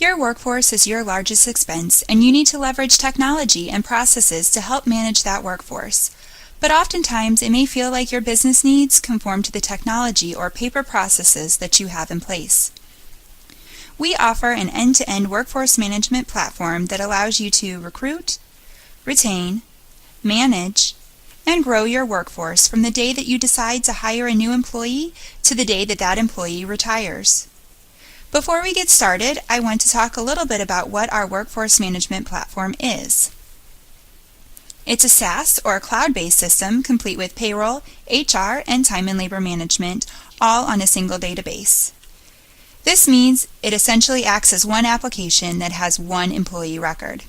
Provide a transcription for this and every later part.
Your workforce is your largest expense, and you need to leverage technology and processes to help manage that workforce. But oftentimes, it may feel like your business needs conform to the technology or paper processes that you have in place. We offer an end-to-end workforce management platform that allows you to recruit, retain, manage, and grow your workforce from the day that you decide to hire a new employee to the day that that employee retires. Before we get started, I want to talk a little bit about what our workforce management platform is. It's a SaaS or cloud-based system complete with payroll, HR, and time and labor management, all on a single database. This means it essentially acts as one application that has one employee record.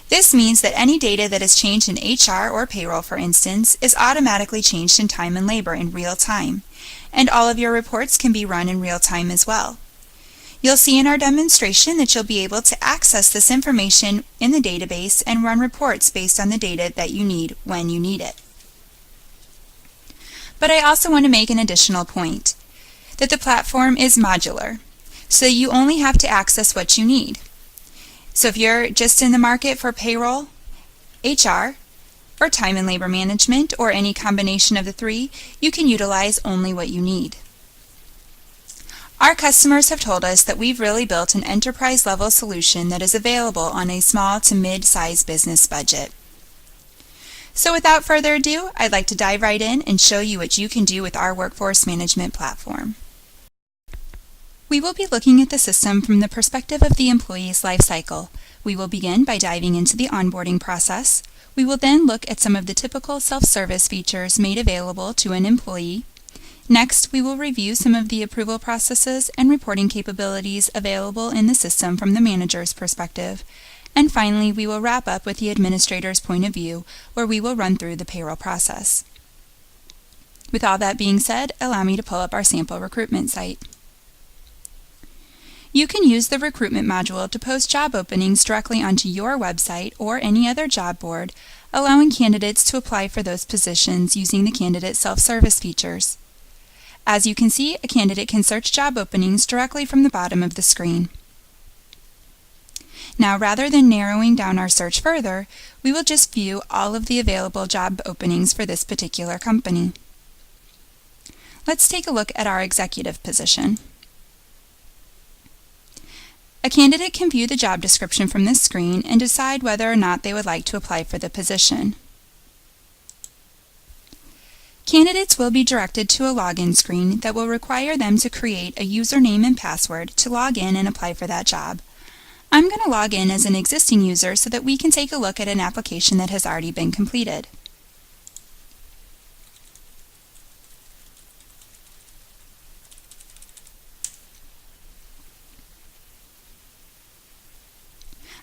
This means that any data that is changed in HR or payroll, for instance, is automatically changed in time and labor in real time, and all of your reports can be run in real time as well. You'll see in our demonstration that you'll be able to access this information in the database and run reports based on the data that you need when you need it. But I also want to make an additional point, that the platform is modular, so you only have to access what you need. So if you're just in the market for payroll, HR, or time and labor management, or any combination of the three, you can utilize only what you need. Our customers have told us that we've really built an enterprise-level solution that is available on a small to mid-sized business budget. So without further ado, I'd like to dive right in and show you what you can do with our workforce management platform. We will be looking at the system from the perspective of the employee's life cycle. We will begin by diving into the onboarding process. We will then look at some of the typical self-service features made available to an employee. Next, we will review some of the approval processes and reporting capabilities available in the system from the manager's perspective. And finally, we will wrap up with the administrator's point of view, where we will run through the payroll process. With all that being said, allow me to pull up our sample recruitment site. You can use the recruitment module to post job openings directly onto your website or any other job board, allowing candidates to apply for those positions using the candidate self-service features. As you can see, a candidate can search job openings directly from the bottom of the screen. Now, rather than narrowing down our search further, we will just view all of the available job openings for this particular company. Let's take a look at our executive position. A candidate can view the job description from this screen and decide whether or not they would like to apply for the position. Candidates will be directed to a login screen that will require them to create a username and password to log in and apply for that job. I'm going to log in as an existing user so that we can take a look at an application that has already been completed.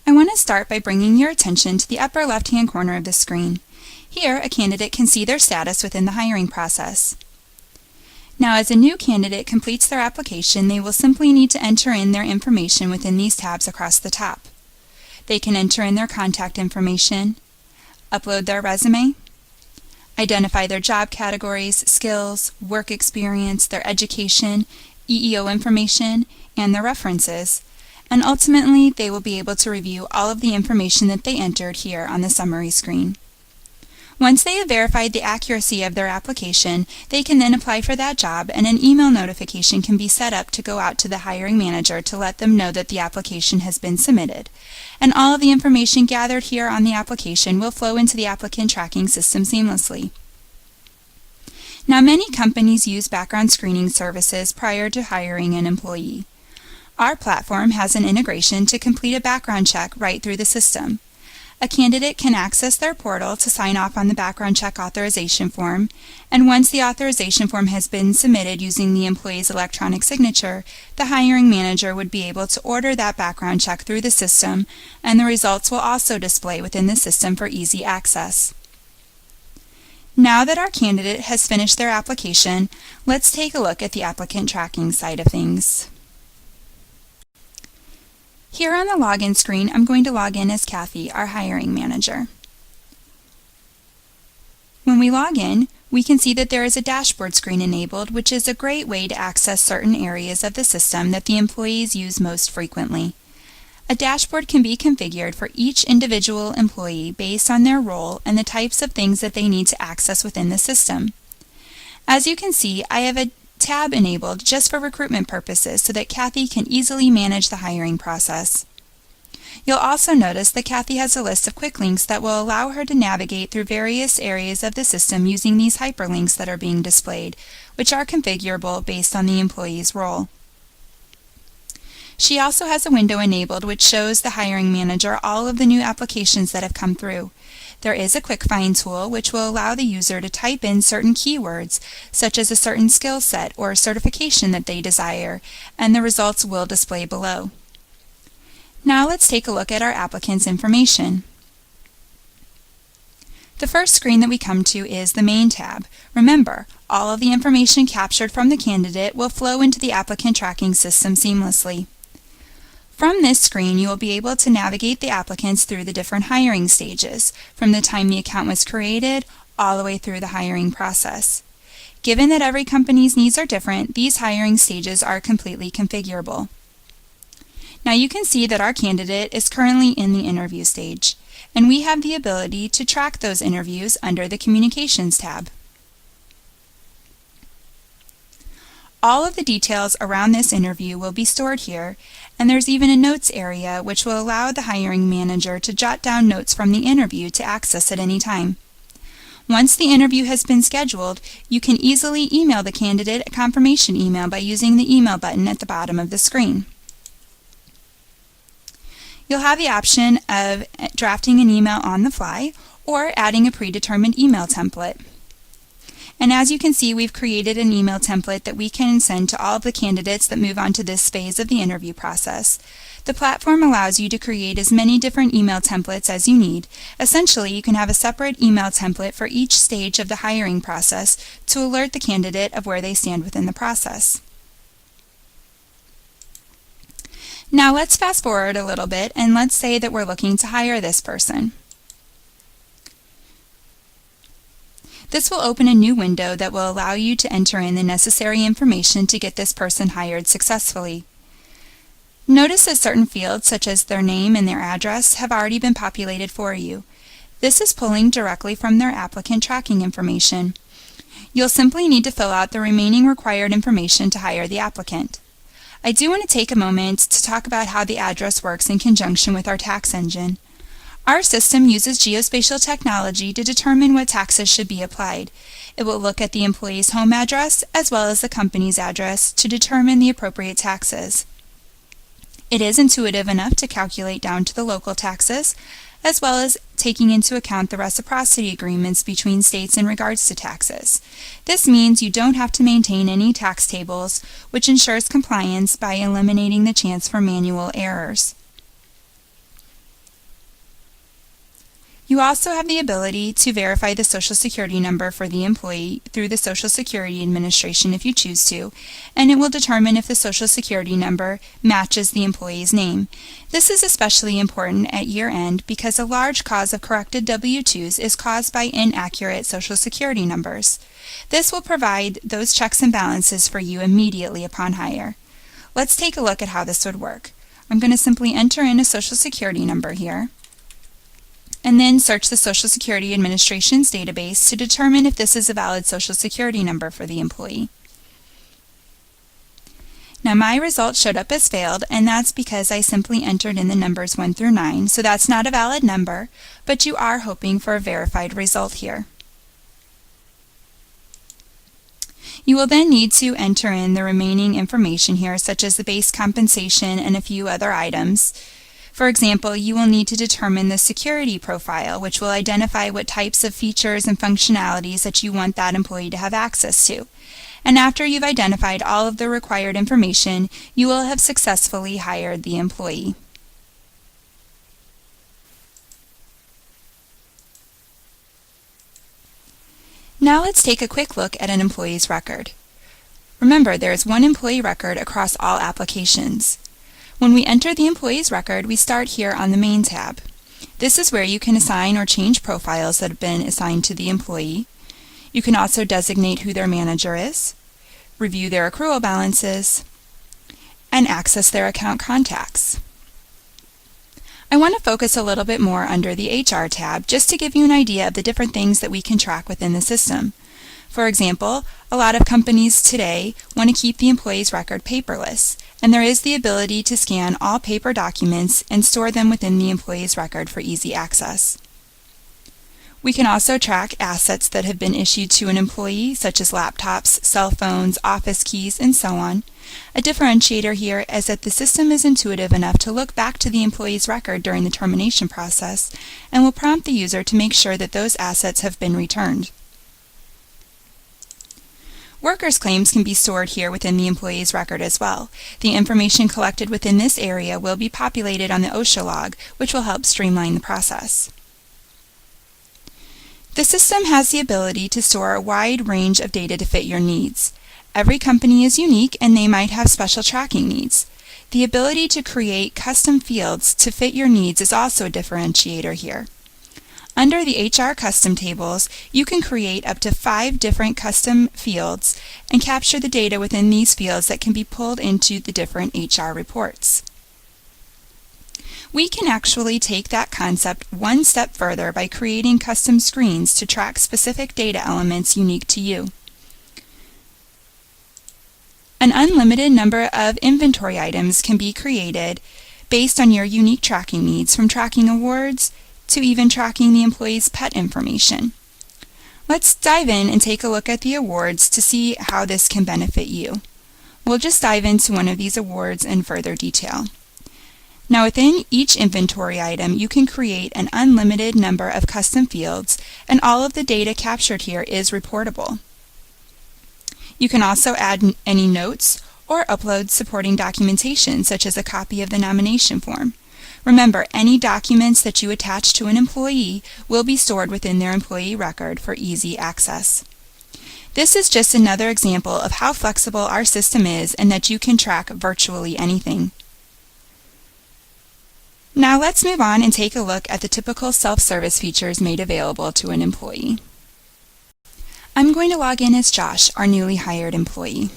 I want to start by bringing your attention to the upper left-hand corner of the screen. Here, a candidate can see their status within the hiring process. Now, as a new candidate completes their application, they will simply need to enter in their information within these tabs across the top. They can enter in their contact information, upload their resume, identify their job categories, skills, work experience, their education, EEO information, and their references. And ultimately, they will be able to review all of the information that they entered here on the summary screen. Once they have verified the accuracy of their application, they can then apply for that job, and an email notification can be set up to go out to the hiring manager to let them know that the application has been submitted. And all of the information gathered here on the application will flow into the applicant tracking system seamlessly. Now, many companies use background screening services prior to hiring an employee. Our platform has an integration to complete a background check right through the system. A candidate can access their portal to sign off on the background check authorization form, and once the authorization form has been submitted using the employee's electronic signature, the hiring manager would be able to order that background check through the system, and the results will also display within the system for easy access. Now that our candidate has finished their application, let's take a look at the applicant tracking side of things. Here on the login screen, I'm going to log in as Kathy, our hiring manager. When we log in, we can see that there is a dashboard screen enabled, which is a great way to access certain areas of the system that the employees use most frequently. A dashboard can be configured for each individual employee based on their role and the types of things that they need to access within the system. As you can see, I have a tab enabled just for recruitment purposes so that Kathy can easily manage the hiring process. You'll also notice that Kathy has a list of quick links that will allow her to navigate through various areas of the system using these hyperlinks that are being displayed, which are configurable based on the employee's role. She also has a window enabled which shows the hiring manager all of the new applications that have come through. There is a quick find tool which will allow the user to type in certain keywords, such as a certain skill set or certification that they desire, and the results will display below. Now let's take a look at our applicant's information. The first screen that we come to is the Main tab. Remember, all of the information captured from the candidate will flow into the applicant tracking system seamlessly. From this screen, you will be able to navigate the applicants through the different hiring stages, from the time the account was created all the way through the hiring process. Given that every company's needs are different, these hiring stages are completely configurable. Now you can see that our candidate is currently in the interview stage, and we have the ability to track those interviews under the Communications tab. All of the details around this interview will be stored here, and there's even a notes area which will allow the hiring manager to jot down notes from the interview to access at any time. Once the interview has been scheduled, you can easily email the candidate a confirmation email by using the email button at the bottom of the screen. You'll have the option of drafting an email on the fly or adding a predetermined email template. And as you can see, we've created an email template that we can send to all of the candidates that move on to this phase of the interview process. The platform allows you to create as many different email templates as you need. Essentially, you can have a separate email template for each stage of the hiring process to alert the candidate of where they stand within the process. Now let's fast forward a little bit and let's say that we're looking to hire this person. This will open a new window that will allow you to enter in the necessary information to get this person hired successfully. Notice that certain fields such as their name and their address have already been populated for you. This is pulling directly from their applicant tracking information. You'll simply need to fill out the remaining required information to hire the applicant. I do want to take a moment to talk about how the address works in conjunction with our tax engine. Our system uses geospatial technology to determine what taxes should be applied. It will look at the employee's home address as well as the company's address to determine the appropriate taxes. It is intuitive enough to calculate down to the local taxes, as well as taking into account the reciprocity agreements between states in regards to taxes. This means you don't have to maintain any tax tables, which ensures compliance by eliminating the chance for manual errors. You also have the ability to verify the Social Security number for the employee through the Social Security Administration if you choose to, and it will determine if the Social Security number matches the employee's name. This is especially important at year-end because a large cause of corrected W-2s is caused by inaccurate Social Security numbers. This will provide those checks and balances for you immediately upon hire. Let's take a look at how this would work. I'm going to simply enter in a Social Security number here, and then search the Social Security Administration's database to determine if this is a valid Social Security number for the employee. Now my result showed up as failed, and that's because I simply entered in the numbers 1 through 9, so that's not a valid number, but you are hoping for a verified result here. You will then need to enter in the remaining information here, such as the base compensation and a few other items. For example, you will need to determine the security profile, which will identify what types of features and functionalities that you want that employee to have access to. And after you've identified all of the required information, you will have successfully hired the employee. Now let's take a quick look at an employee's record. Remember, there is one employee record across all applications. When we enter the employee's record, we start here on the Main tab. This is where you can assign or change profiles that have been assigned to the employee. You can also designate who their manager is, review their accrual balances, and access their account contacts. I want to focus a little bit more under the HR tab just to give you an idea of the different things that we can track within the system. For example, a lot of companies today want to keep the employee's record paperless, and there is the ability to scan all paper documents and store them within the employee's record for easy access. We can also track assets that have been issued to an employee, such as laptops, cell phones, office keys, and so on. A differentiator here is that the system is intuitive enough to look back to the employee's record during the termination process and will prompt the user to make sure that those assets have been returned. Workers' claims can be stored here within the employee's record as well. The information collected within this area will be populated on the OSHA log, which will help streamline the process. The system has the ability to store a wide range of data to fit your needs. Every company is unique and they might have special tracking needs. The ability to create custom fields to fit your needs is also a differentiator here. Under the HR custom tables, you can create up to 5 different custom fields and capture the data within these fields that can be pulled into the different HR reports. We can actually take that concept one step further by creating custom screens to track specific data elements unique to you. An unlimited number of inventory items can be created based on your unique tracking needs, from tracking awards to even tracking the employee's pet information. Let's dive in and take a look at the awards to see how this can benefit you. We'll just dive into one of these awards in further detail. Now, within each inventory item, you can create an unlimited number of custom fields, and all of the data captured here is reportable. You can also add any notes or upload supporting documentation, such as a copy of the nomination form. Remember, any documents that you attach to an employee will be stored within their employee record for easy access. This is just another example of how flexible our system is and that you can track virtually anything. Now let's move on and take a look at the typical self-service features made available to an employee. I'm going to log in as Josh, our newly hired employee.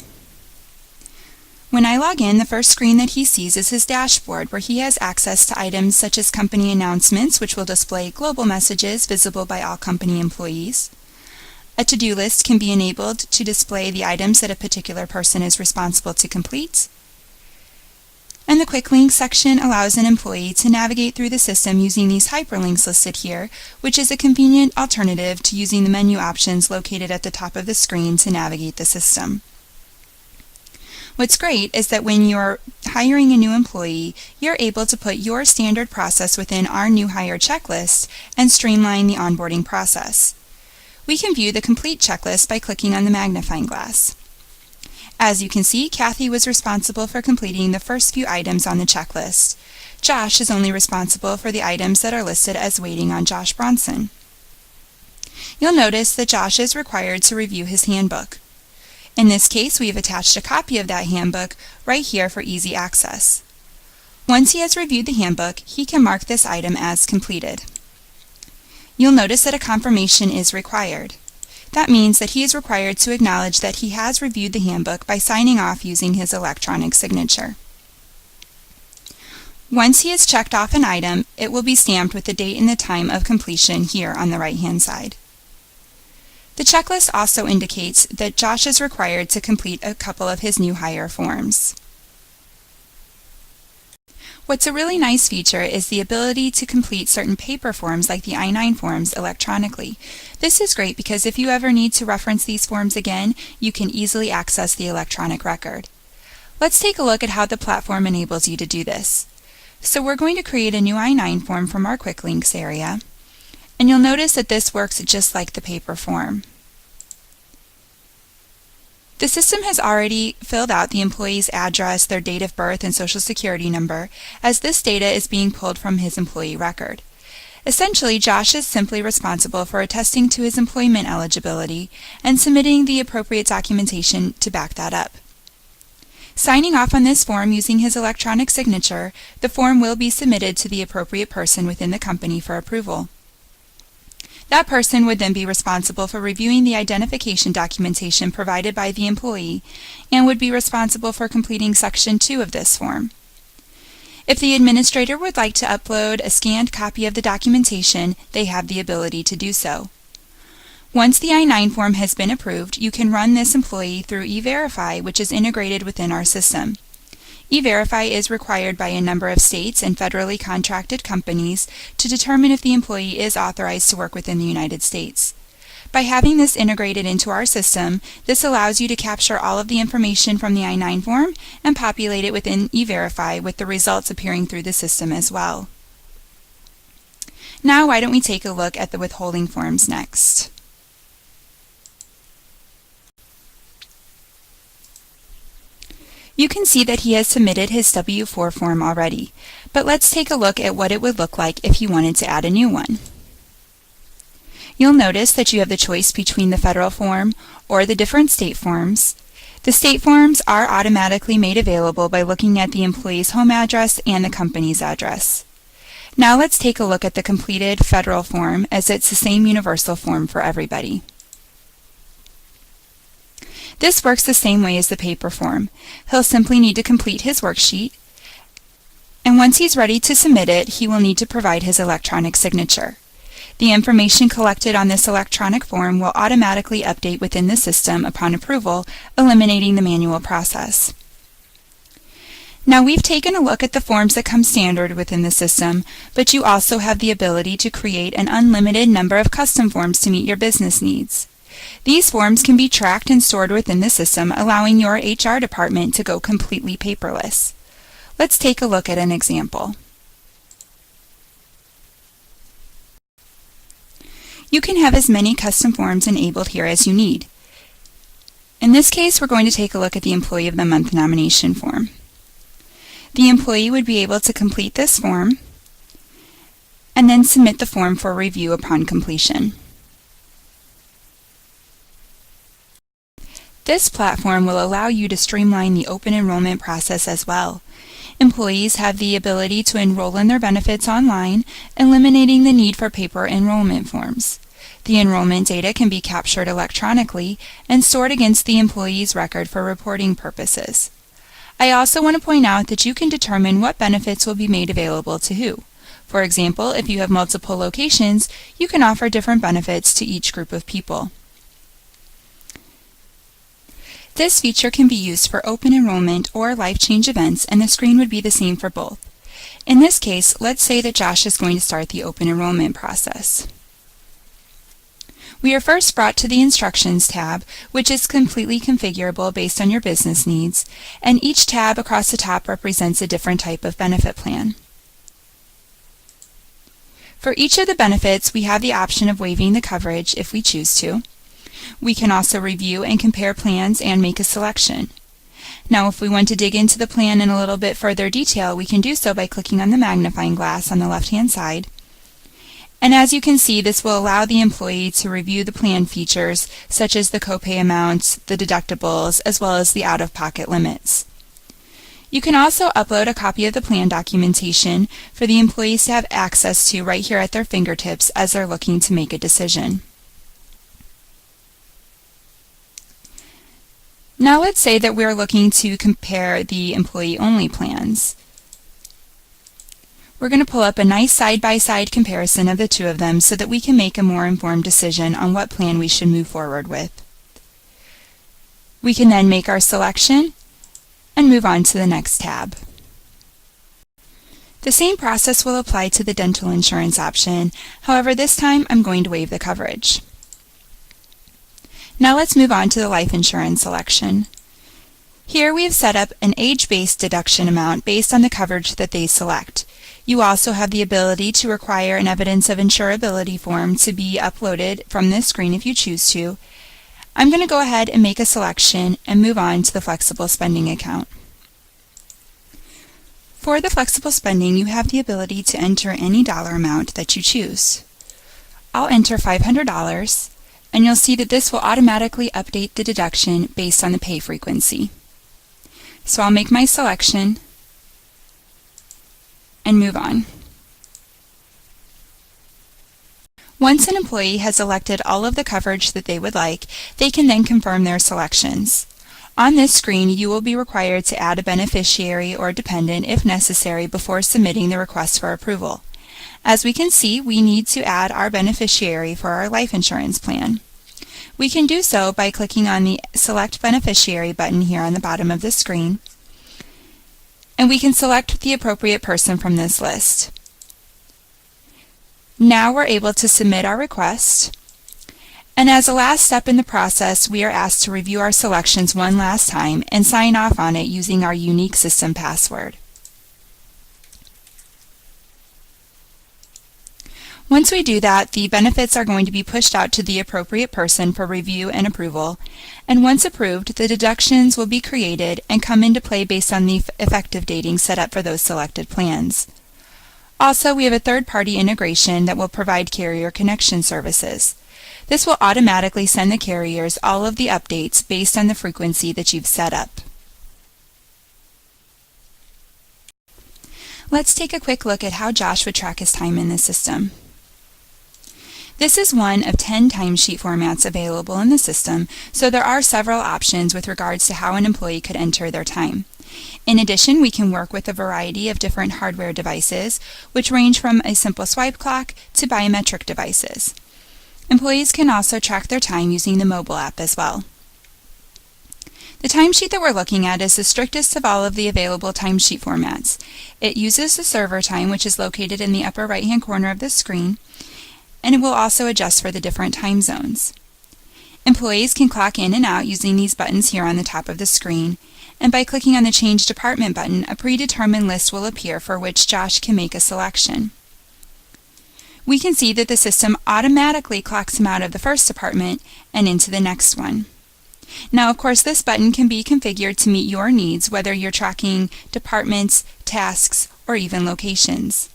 When I log in, the first screen that he sees is his dashboard, where he has access to items such as company announcements, which will display global messages visible by all company employees. A to-do list can be enabled to display the items that a particular person is responsible to complete. And the Quick Links section allows an employee to navigate through the system using these hyperlinks listed here, which is a convenient alternative to using the menu options located at the top of the screen to navigate the system. What's great is that when you're hiring a new employee, you're able to put your standard process within our new hire checklist and streamline the onboarding process. We can view the complete checklist by clicking on the magnifying glass. As you can see, Kathy was responsible for completing the first few items on the checklist. Josh is only responsible for the items that are listed as waiting on Josh Bronson. You'll notice that Josh is required to review his handbook. In this case, we have attached a copy of that handbook right here for easy access. Once he has reviewed the handbook, he can mark this item as completed. You'll notice that a confirmation is required. That means that he is required to acknowledge that he has reviewed the handbook by signing off using his electronic signature. Once he has checked off an item, it will be stamped with the date and the time of completion here on the right-hand side. The checklist also indicates that Josh is required to complete a couple of his new hire forms. What's a really nice feature is the ability to complete certain paper forms like the I-9 forms electronically. This is great because if you ever need to reference these forms again, you can easily access the electronic record. Let's take a look at how the platform enables you to do this. So we're going to create a new I-9 form from our Quick Links area, and you'll notice that this works just like the paper form. The system has already filled out the employee's address, their date of birth, and social security number, as this data is being pulled from his employee record. Essentially, Josh is simply responsible for attesting to his employment eligibility and submitting the appropriate documentation to back that up. Signing off on this form using his electronic signature, the form will be submitted to the appropriate person within the company for approval. That person would then be responsible for reviewing the identification documentation provided by the employee and would be responsible for completing Section 2 of this form. If the administrator would like to upload a scanned copy of the documentation, they have the ability to do so. Once the I-9 form has been approved, you can run this employee through E-Verify, which is integrated within our system. E-Verify is required by a number of states and federally contracted companies to determine if the employee is authorized to work within the United States. By having this integrated into our system, this allows you to capture all of the information from the I-9 form and populate it within E-Verify with the results appearing through the system as well. Now, why don't we take a look at the withholding forms next? You can see that he has submitted his W-4 form already, but let's take a look at what it would look like if you wanted to add a new one. You'll notice that you have the choice between the federal form or the different state forms. The state forms are automatically made available by looking at the employee's home address and the company's address. Now let's take a look at the completed federal form, as it's the same universal form for everybody. This works the same way as the paper form. He'll simply need to complete his worksheet, and once he's ready to submit it, he will need to provide his electronic signature. The information collected on this electronic form will automatically update within the system upon approval, eliminating the manual process. Now, we've taken a look at the forms that come standard within the system, but you also have the ability to create an unlimited number of custom forms to meet your business needs. These forms can be tracked and stored within the system, allowing your HR department to go completely paperless. Let's take a look at an example. You can have as many custom forms enabled here as you need. In this case, we're going to take a look at the Employee of the Month nomination form. The employee would be able to complete this form and then submit the form for review upon completion. This platform will allow you to streamline the open enrollment process as well. Employees have the ability to enroll in their benefits online, eliminating the need for paper enrollment forms. The enrollment data can be captured electronically and stored against the employee's record for reporting purposes. I also want to point out that you can determine what benefits will be made available to who. For example, if you have multiple locations, you can offer different benefits to each group of people. This feature can be used for open enrollment or life change events, and the screen would be the same for both. In this case, let's say that Josh is going to start the open enrollment process. We are first brought to the Instructions tab, which is completely configurable based on your business needs, and each tab across the top represents a different type of benefit plan. For each of the benefits, we have the option of waiving the coverage if we choose to. We can also review and compare plans and make a selection. Now, if we want to dig into the plan in a little bit further detail, we can do so by clicking on the magnifying glass on the left-hand side. And as you can see, this will allow the employee to review the plan features, such as the copay amounts, the deductibles, as well as the out-of-pocket limits. You can also upload a copy of the plan documentation for the employees to have access to right here at their fingertips as they're looking to make a decision. Now let's say that we're looking to compare the employee-only plans. We're going to pull up a nice side-by-side comparison of the two of them so that we can make a more informed decision on what plan we should move forward with. We can then make our selection and move on to the next tab. The same process will apply to the dental insurance option. However, this time I'm going to waive the coverage. Now let's move on to the life insurance selection. Here we have set up an age-based deduction amount based on the coverage that they select. You also have the ability to require an evidence of insurability form to be uploaded from this screen if you choose to. I'm going to go ahead and make a selection and move on to the flexible spending account. For the flexible spending, you have the ability to enter any dollar amount that you choose. I'll enter $500. And you'll see that this will automatically update the deduction based on the pay frequency. So I'll make my selection and move on. Once an employee has elected all of the coverage that they would like, they can then confirm their selections. On this screen, you will be required to add a beneficiary or dependent if necessary before submitting the request for approval. As we can see, we need to add our beneficiary for our life insurance plan. We can do so by clicking on the Select Beneficiary button here on the bottom of the screen, and we can select the appropriate person from this list. Now we're able to submit our request, and as a last step in the process, we are asked to review our selections one last time and sign off on it using our unique system password. Once we do that, the benefits are going to be pushed out to the appropriate person for review and approval, and once approved, the deductions will be created and come into play based on the effective dating set up for those selected plans. Also, we have a third-party integration that will provide carrier connection services. This will automatically send the carriers all of the updates based on the frequency that you've set up. Let's take a quick look at how Josh would track his time in the system. This is one of 10 timesheet formats available in the system, so there are several options with regards to how an employee could enter their time. In addition, we can work with a variety of different hardware devices, which range from a simple swipe clock to biometric devices. Employees can also track their time using the mobile app as well. The timesheet that we're looking at is the strictest of all of the available timesheet formats. It uses the server time, which is located in the upper right-hand corner of the screen, and it will also adjust for the different time zones. Employees can clock in and out using these buttons here on the top of the screen, and by clicking on the Change Department button, a predetermined list will appear for which Josh can make a selection. We can see that the system automatically clocks him out of the first department and into the next one. Now, of course, this button can be configured to meet your needs, whether you're tracking departments, tasks, or even locations.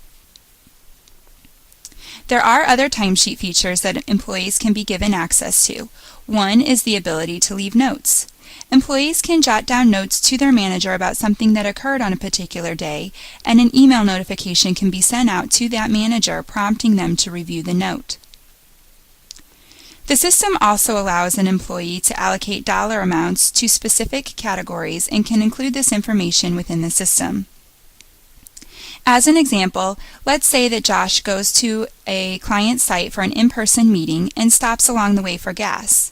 There are other timesheet features that employees can be given access to. One is the ability to leave notes. Employees can jot down notes to their manager about something that occurred on a particular day, and an email notification can be sent out to that manager prompting them to review the note. The system also allows an employee to allocate dollar amounts to specific categories and can include this information within the system. As an example, let's say that Josh goes to a client site for an in-person meeting and stops along the way for gas.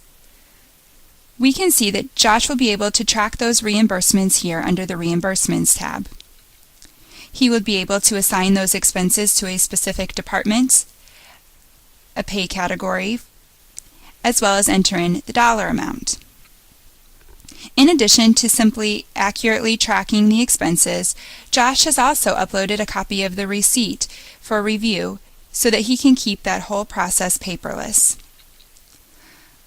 We can see that Josh will be able to track those reimbursements here under the Reimbursements tab. He would be able to assign those expenses to a specific department, a pay category, as well as enter in the dollar amount. In addition to simply accurately tracking the expenses, Josh has also uploaded a copy of the receipt for review so that he can keep that whole process paperless.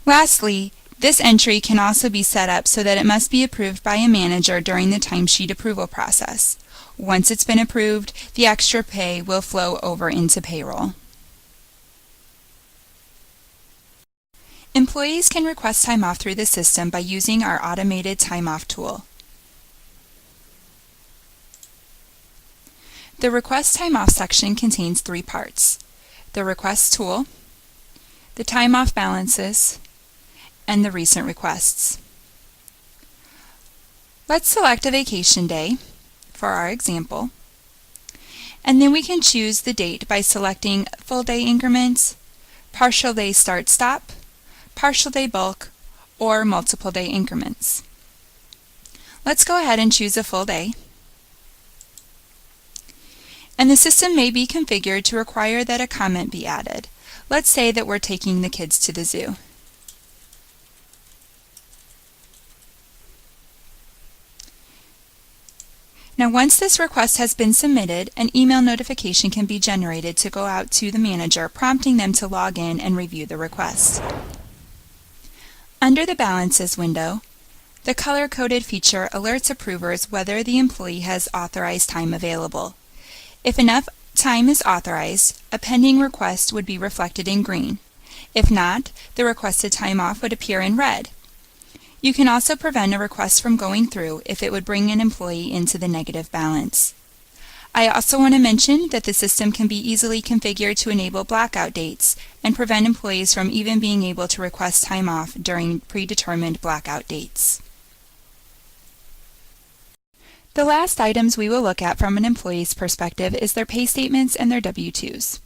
Lastly, this entry can also be set up so that it must be approved by a manager during the timesheet approval process. Once it's been approved, the extra pay will flow over into payroll. Employees can request time off through the system by using our automated time off tool. The Request Time Off section contains 3 parts: the Request tool, the Time Off balances, and the Recent requests. Let's select a vacation day for our example, and then we can choose the date by selecting full day increments, partial day start-stop, partial day bulk, or multiple day increments. Let's go ahead and choose a full day. And the system may be configured to require that a comment be added. Let's say that we're taking the kids to the zoo. Now, once this request has been submitted, an email notification can be generated to go out to the manager, prompting them to log in and review the request. Under the Balances window, the color-coded feature alerts approvers whether the employee has authorized time available. If enough time is authorized, a pending request would be reflected in green. If not, the requested time off would appear in red. You can also prevent a request from going through if it would bring an employee into the negative balance. I also want to mention that the system can be easily configured to enable blackout dates and prevent employees from even being able to request time off during predetermined blackout dates. The last items we will look at from an employee's perspective is their pay statements and their W-2s.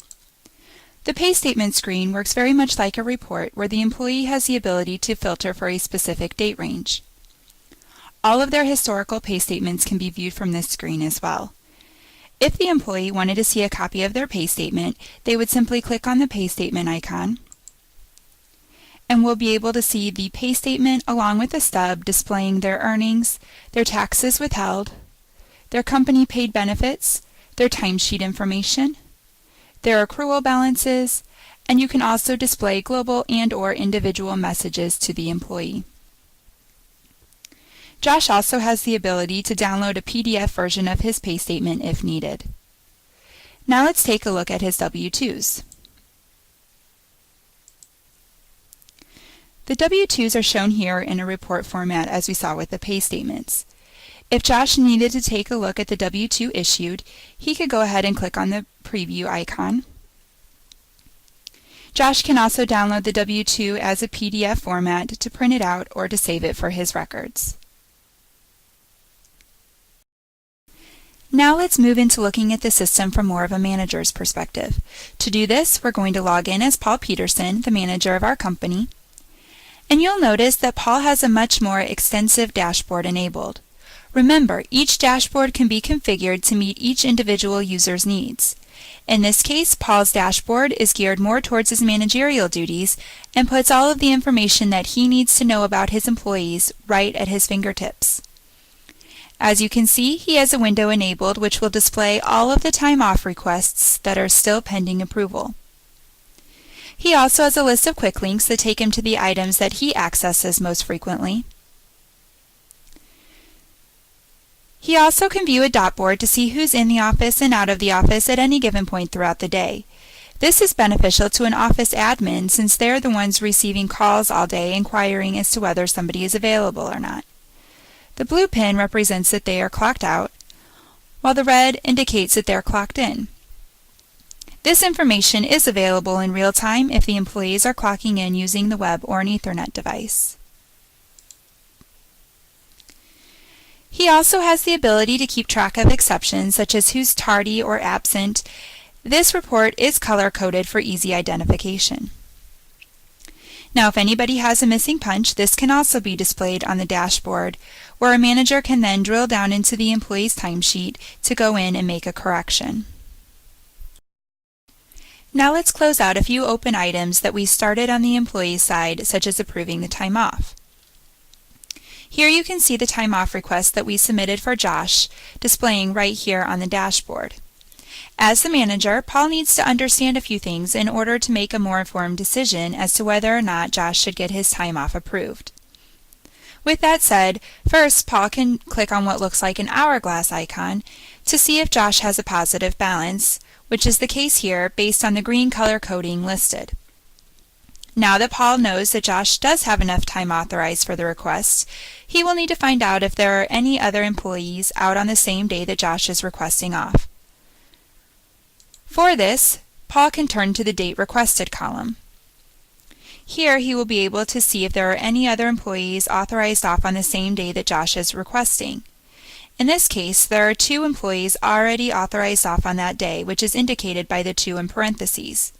The pay statement screen works very much like a report where the employee has the ability to filter for a specific date range. All of their historical pay statements can be viewed from this screen as well. If the employee wanted to see a copy of their pay statement, they would simply click on the pay statement icon, and we'll be able to see the pay statement along with a stub displaying their earnings, their taxes withheld, their company paid benefits, their timesheet information, their accrual balances, and you can also display global and/or individual messages to the employee. Josh also has the ability to download a PDF version of his pay statement if needed. Now let's take a look at his W-2s. The W-2s are shown here in a report format as we saw with the pay statements. If Josh needed to take a look at the W-2 issued, he could go ahead and click on the preview icon. Josh can also download the W-2 as a PDF format to print it out or to save it for his records. Now let's move into looking at the system from more of a manager's perspective. To do this, we're going to log in as Paul Peterson, the manager of our company. And you'll notice that Paul has a much more extensive dashboard enabled. Remember, each dashboard can be configured to meet each individual user's needs. In this case, Paul's dashboard is geared more towards his managerial duties and puts all of the information that he needs to know about his employees right at his fingertips. As you can see, he has a window enabled which will display all of the time off requests that are still pending approval. He also has a list of quick links that take him to the items that he accesses most frequently. He also can view a dot board to see who's in the office and out of the office at any given point throughout the day. This is beneficial to an office admin since they're the ones receiving calls all day inquiring as to whether somebody is available or not. The blue pin represents that they are clocked out, while the red indicates that they're clocked in. This information is available in real time if the employees are clocking in using the web or an Ethernet device. He also has the ability to keep track of exceptions such as who's tardy or absent. This report is color-coded for easy identification. Now, if anybody has a missing punch, this can also be displayed on the dashboard, where a manager can then drill down into the employee's timesheet to go in and make a correction. Now let's close out a few open items that we started on the employee side, such as approving the time off. Here you can see the time off request that we submitted for Josh, displaying right here on the dashboard. As the manager, Paul needs to understand a few things in order to make a more informed decision as to whether or not Josh should get his time off approved. With that said, first Paul can click on what looks like an hourglass icon to see if Josh has a positive balance, which is the case here based on the green color coding listed. Now that Paul knows that Josh does have enough time authorized for the request, he will need to find out if there are any other employees out on the same day that Josh is requesting off. For this, Paul can turn to the Date Requested column. Here he will be able to see if there are any other employees authorized off on the same day that Josh is requesting. In this case, there are 2 employees already authorized off on that day, which is indicated by the 2 in parentheses.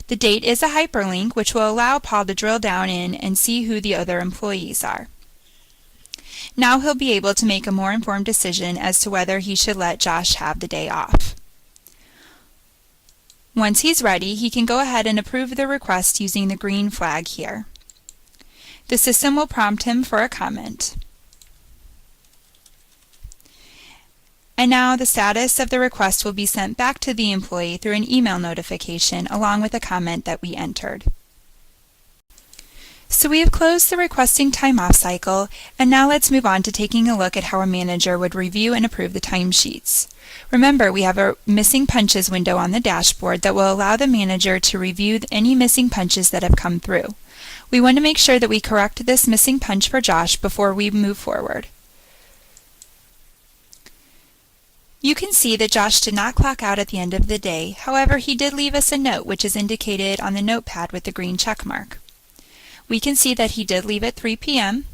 The date is a hyperlink which will allow Paul to drill down in and see who the other employees are. Now he'll be able to make a more informed decision as to whether he should let Josh have the day off. Once he's ready, he can go ahead and approve the request using the green flag here. The system will prompt him for a comment. And now the status of the request will be sent back to the employee through an email notification along with a comment that we entered. So we have closed the requesting time off cycle, and now let's move on to taking a look at how a manager would review and approve the timesheets. Remember, we have a missing punches window on the dashboard that will allow the manager to review any missing punches that have come through. We want to make sure that we correct this missing punch for Josh before we move forward. You can see that Josh did not clock out at the end of the day. However, he did leave us a note, which is indicated on the notepad with the green check mark. We can see that he did leave at 3 p.m.,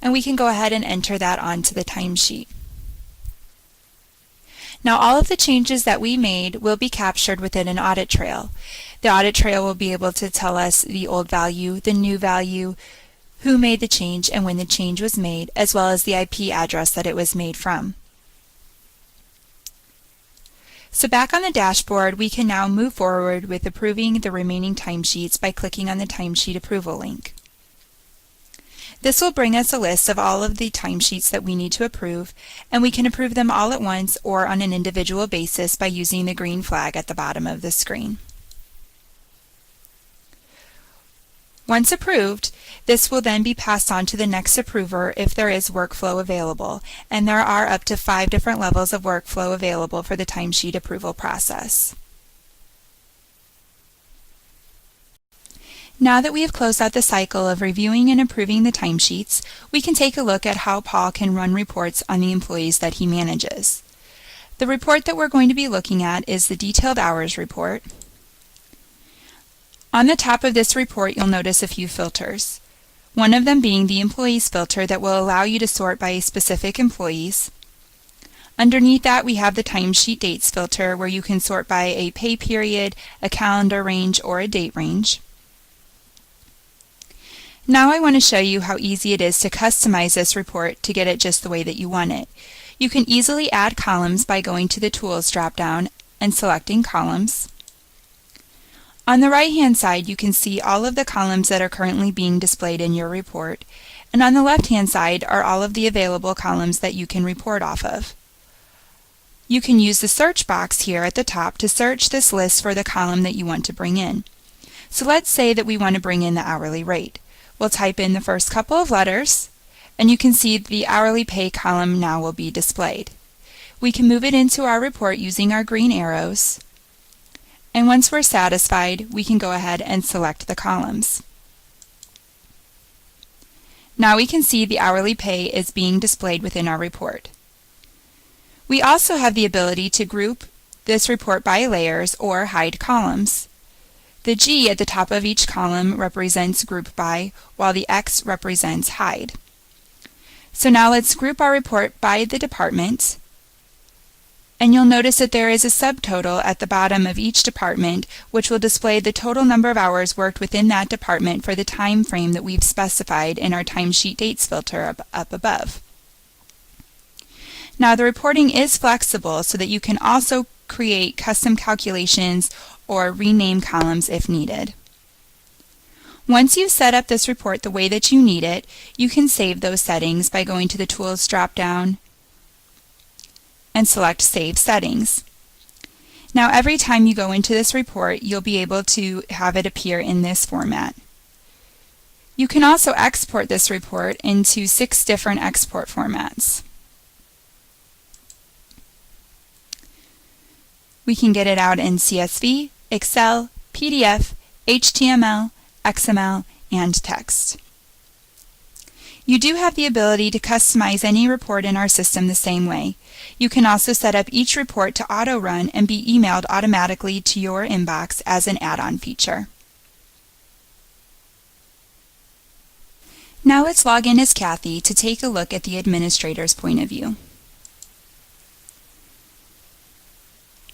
and we can go ahead and enter that onto the timesheet. Now, all of the changes that we made will be captured within an audit trail. The audit trail will be able to tell us the old value, the new value, who made the change, and when the change was made, as well as the IP address that it was made from. So back on the dashboard, we can now move forward with approving the remaining timesheets by clicking on the timesheet approval link. This will bring us a list of all of the timesheets that we need to approve, and we can approve them all at once or on an individual basis by using the green flag at the bottom of the screen. Once approved, this will then be passed on to the next approver if there is workflow available, and there are up to 5 different levels of workflow available for the timesheet approval process. Now that we have closed out the cycle of reviewing and approving the timesheets, we can take a look at how Paul can run reports on the employees that he manages. The report that we're going to be looking at is the detailed hours report. On the top of this report, you'll notice a few filters. One of them being the employees filter that will allow you to sort by specific employees. Underneath that, we have the timesheet dates filter where you can sort by a pay period, a calendar range, or a date range. Now I want to show you how easy it is to customize this report to get it just the way that you want it. You can easily add columns by going to the Tools drop-down and selecting Columns. On the right-hand side, you can see all of the columns that are currently being displayed in your report, and on the left-hand side are all of the available columns that you can report off of. You can use the search box here at the top to search this list for the column that you want to bring in. So let's say that we want to bring in the hourly rate. We'll type in the first couple of letters, and you can see the hourly pay column now will be displayed. We can move it into our report using our green arrows. And once we're satisfied, we can go ahead and select the columns. Now we can see the hourly pay is being displayed within our report. We also have the ability to group this report by layers or hide columns. The G at the top of each column represents group by, while the X represents hide. So now let's group our report by the department. And you'll notice that there is a subtotal at the bottom of each department, which will display the total number of hours worked within that department for the time frame that we've specified in our timesheet dates filter up above. Now the reporting is flexible so that you can also create custom calculations or rename columns if needed. Once you've set up this report the way that you need it, you can save those settings by going to the Tools drop-down and select Save Settings. Now every time you go into this report, you'll be able to have it appear in this format. You can also export this report into 6 different export formats. We can get it out in CSV, Excel, PDF, HTML, XML, and text. You do have the ability to customize any report in our system the same way. You can also set up each report to auto-run and be emailed automatically to your inbox as an add-on feature. Now let's log in as Kathy to take a look at the administrator's point of view.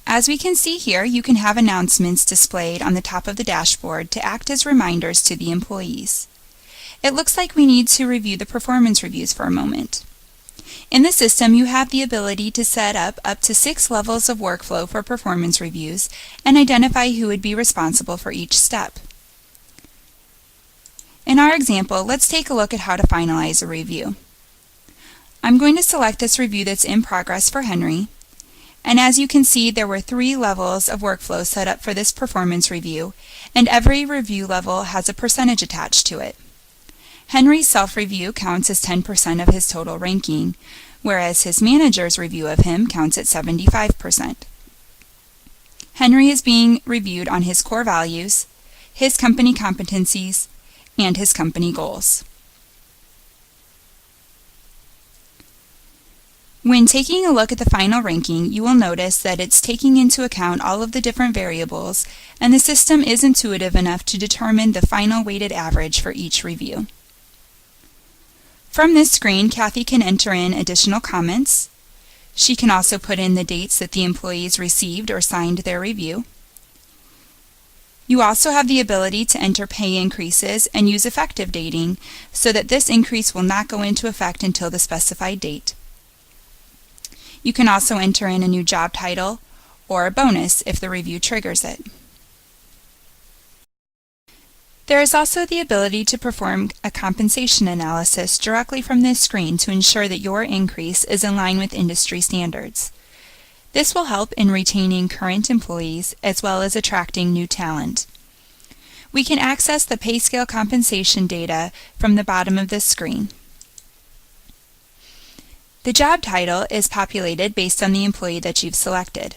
As we can see here, you can have announcements displayed on the top of the dashboard to act as reminders to the employees. It looks like we need to review the performance reviews for a moment. In the system, you have the ability to set up to 6 levels of workflow for performance reviews and identify who would be responsible for each step. In our example, let's take a look at how to finalize a review. I'm going to select this review that's in progress for Henry, and as you can see, there were 3 levels of workflow set up for this performance review, and every review level has a percentage attached to it. Henry's self-review counts as 10% of his total ranking, whereas his manager's review of him counts at 75%. Henry is being reviewed on his core values, his company competencies, and his company goals. When taking a look at the final ranking, you will notice that it's taking into account all of the different variables, and the system is intuitive enough to determine the final weighted average for each review. From this screen, Kathy can enter in additional comments. She can also put in the dates that the employees received or signed their review. You also have the ability to enter pay increases and use effective dating so that this increase will not go into effect until the specified date. You can also enter in a new job title or a bonus if the review triggers it. There is also the ability to perform a compensation analysis directly from this screen to ensure that your increase is in line with industry standards. This will help in retaining current employees as well as attracting new talent. We can access the pay scale compensation data from the bottom of this screen. The job title is populated based on the employee that you've selected.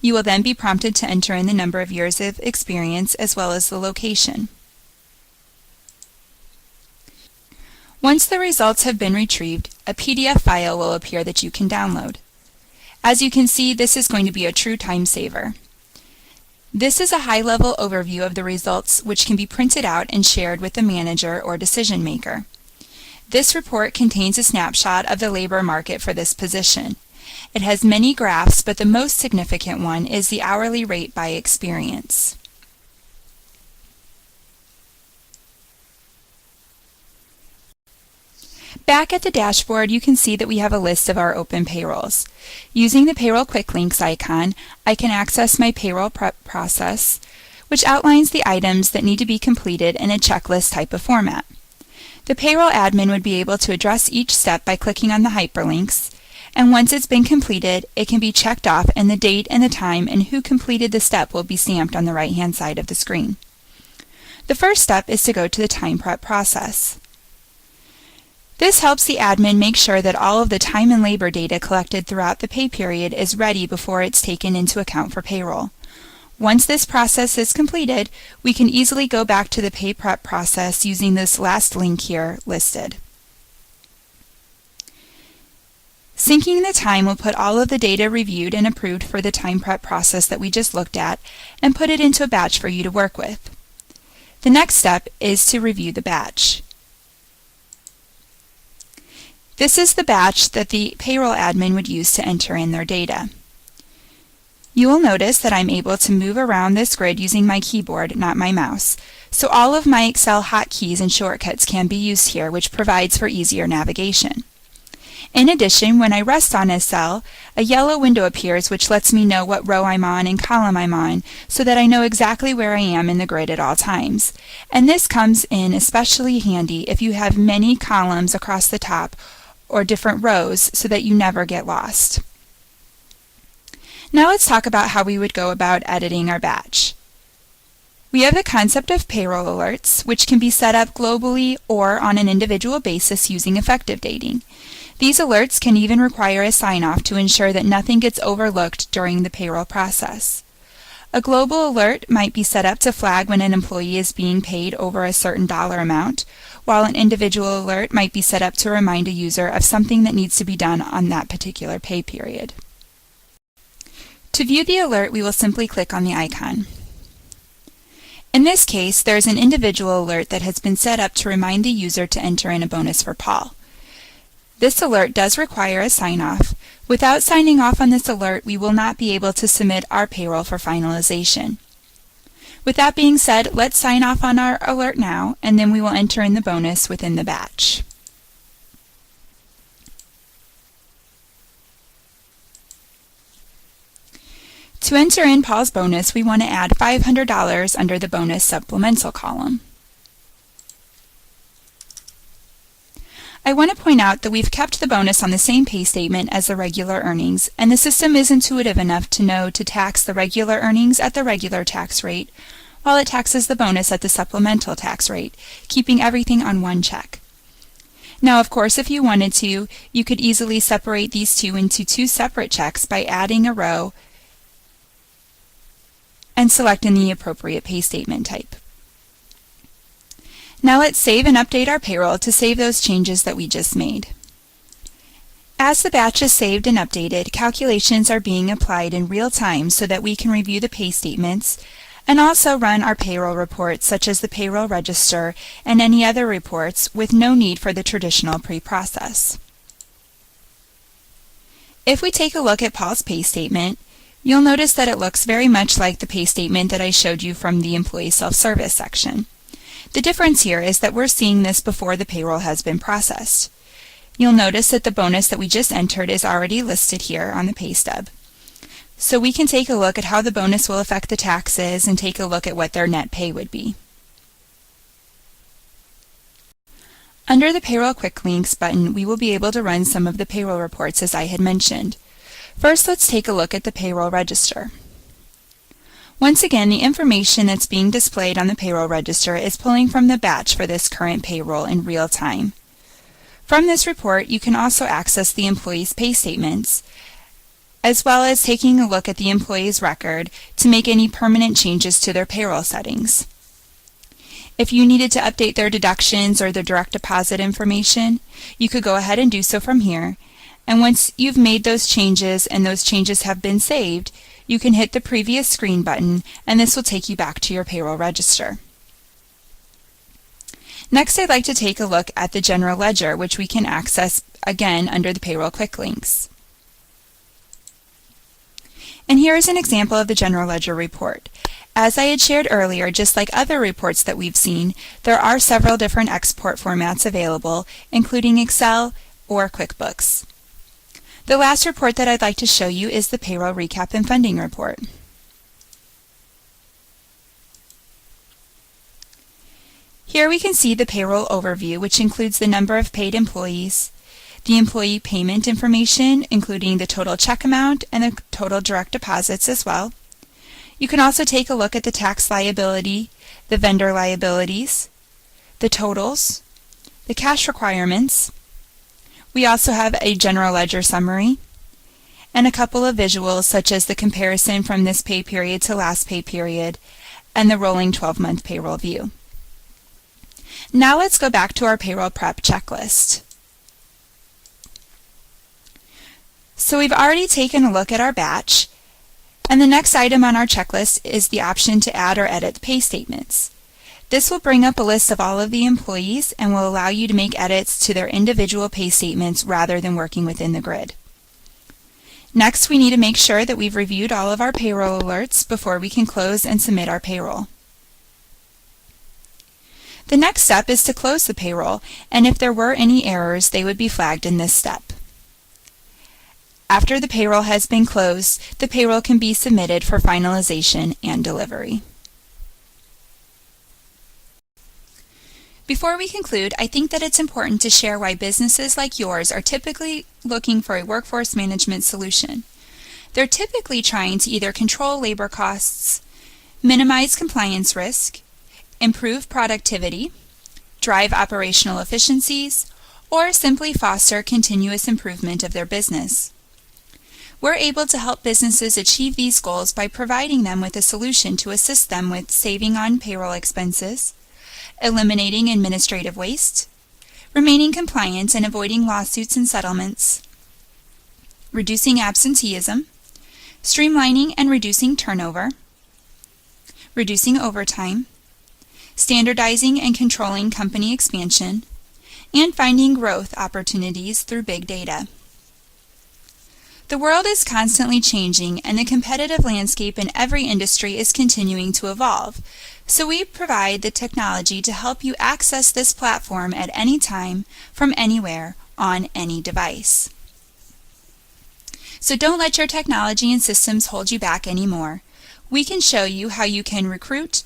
You will then be prompted to enter in the number of years of experience as well as the location. Once the results have been retrieved, a PDF file will appear that you can download. As you can see, this is going to be a true time saver. This is a high-level overview of the results which can be printed out and shared with the manager or decision maker. This report contains a snapshot of the labor market for this position. It has many graphs, but the most significant one is the hourly rate by experience. Back at the dashboard, you can see that we have a list of our open payrolls. Using the Payroll Quick Links icon, I can access my payroll prep process, which outlines the items that need to be completed in a checklist type of format. The payroll admin would be able to address each step by clicking on the hyperlinks, and once it's been completed, it can be checked off and the date and the time and who completed the step will be stamped on the right-hand side of the screen. The first step is to go to the time prep process. This helps the admin make sure that all of the time and labor data collected throughout the pay period is ready before it's taken into account for payroll. Once this process is completed, we can easily go back to the pay prep process using this last link here listed. Syncing the time will put all of the data reviewed and approved for the time prep process that we just looked at and put it into a batch for you to work with. The next step is to review the batch. This is the batch that the payroll admin would use to enter in their data. You will notice that I'm able to move around this grid using my keyboard, not my mouse, so all of my Excel hotkeys and shortcuts can be used here, which provides for easier navigation. In addition, when I rest on a cell, a yellow window appears which lets me know what row I'm on and column I'm on so that I know exactly where I am in the grid at all times. And this comes in especially handy if you have many columns across the top or different rows so that you never get lost. Now let's talk about how we would go about editing our batch. We have the concept of payroll alerts, which can be set up globally or on an individual basis using effective dating. These alerts can even require a sign-off to ensure that nothing gets overlooked during the payroll process. A global alert might be set up to flag when an employee is being paid over a certain dollar amount, while an individual alert might be set up to remind a user of something that needs to be done on that particular pay period. To view the alert, we will simply click on the icon. In this case, there is an individual alert that has been set up to remind the user to enter in a bonus for Paul. This alert does require a sign-off. Without signing off on this alert, we will not be able to submit our payroll for finalization. With that being said, let's sign off on our alert now, and then we will enter in the bonus within the batch. To enter in Paul's bonus, we want to add $500 under the bonus supplemental column. I want to point out that we've kept the bonus on the same pay statement as the regular earnings, and the system is intuitive enough to know to tax the regular earnings at the regular tax rate, while it taxes the bonus at the supplemental tax rate, keeping everything on one check. Now, of course, if you wanted to, you could easily separate these two into two separate checks by adding a row and selecting the appropriate pay statement type. Now let's save and update our payroll to save those changes that we just made. As the batch is saved and updated, calculations are being applied in real time so that we can review the pay statements and also run our payroll reports such as the payroll register and any other reports with no need for the traditional pre-process. If we take a look at Paul's pay statement, you'll notice that it looks very much like the pay statement that I showed you from the employee self-service section. The difference here is that we're seeing this before the payroll has been processed. You'll notice that the bonus that we just entered is already listed here on the pay stub. So we can take a look at how the bonus will affect the taxes and take a look at what their net pay would be. Under the Payroll Quick Links button, we will be able to run some of the payroll reports as I had mentioned. First, let's take a look at the payroll register. Once again, the information that's being displayed on the payroll register is pulling from the batch for this current payroll in real time. From this report, you can also access the employee's pay statements, as well as taking a look at the employee's record to make any permanent changes to their payroll settings. If you needed to update their deductions or their direct deposit information, you could go ahead and do so from here. And once you've made those changes and those changes have been saved, you can hit the previous screen button and this will take you back to your payroll register. Next, I'd like to take a look at the general ledger, which we can access again under the Payroll Quick Links. And here is an example of the general ledger report. As I had shared earlier, just like other reports that we've seen, there are several different export formats available, including Excel or QuickBooks. The last report that I'd like to show you is the Payroll Recap and Funding Report. Here we can see the payroll overview, which includes the number of paid employees, the employee payment information, including the total check amount and the total direct deposits as well. You can also take a look at the tax liability, the vendor liabilities, the totals, the cash requirements. We also have a general ledger summary and a couple of visuals such as the comparison from this pay period to last pay period and the rolling 12-month payroll view. Now let's go back to our payroll prep checklist. So we've already taken a look at our batch, and the next item on our checklist is the option to add or edit pay statements. This will bring up a list of all of the employees and will allow you to make edits to their individual pay statements rather than working within the grid. Next, we need to make sure that we've reviewed all of our payroll alerts before we can close and submit our payroll. The next step is to close the payroll, and if there were any errors, they would be flagged in this step. After the payroll has been closed, the payroll can be submitted for finalization and delivery. Before we conclude, I think that it's important to share why businesses like yours are typically looking for a workforce management solution. They're typically trying to either control labor costs, minimize compliance risk, improve productivity, drive operational efficiencies, or simply foster continuous improvement of their business. We're able to help businesses achieve these goals by providing them with a solution to assist them with saving on payroll expenses, eliminating administrative waste, remaining compliant and avoiding lawsuits and settlements, reducing absenteeism, streamlining and reducing turnover, reducing overtime, standardizing and controlling company expansion, and finding growth opportunities through big data. The world is constantly changing and the competitive landscape in every industry is continuing to evolve, so we provide the technology to help you access this platform at any time, from anywhere, on any device. So don't let your technology and systems hold you back anymore. We can show you how you can recruit,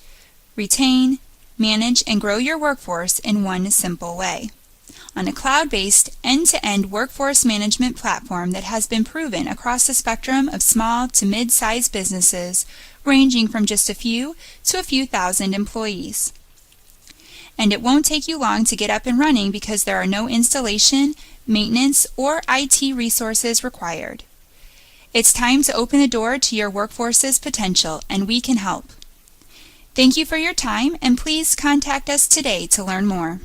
retain, manage, and grow your workforce in one simple way. on a cloud-based, end-to-end workforce management platform that has been proven across the spectrum of small to mid-sized businesses ranging from just a few to a few thousand employees. And it won't take you long to get up and running because there are no installation, maintenance, or IT resources required. It's time to open the door to your workforce's potential, and we can help. Thank you for your time, and please contact us today to learn more.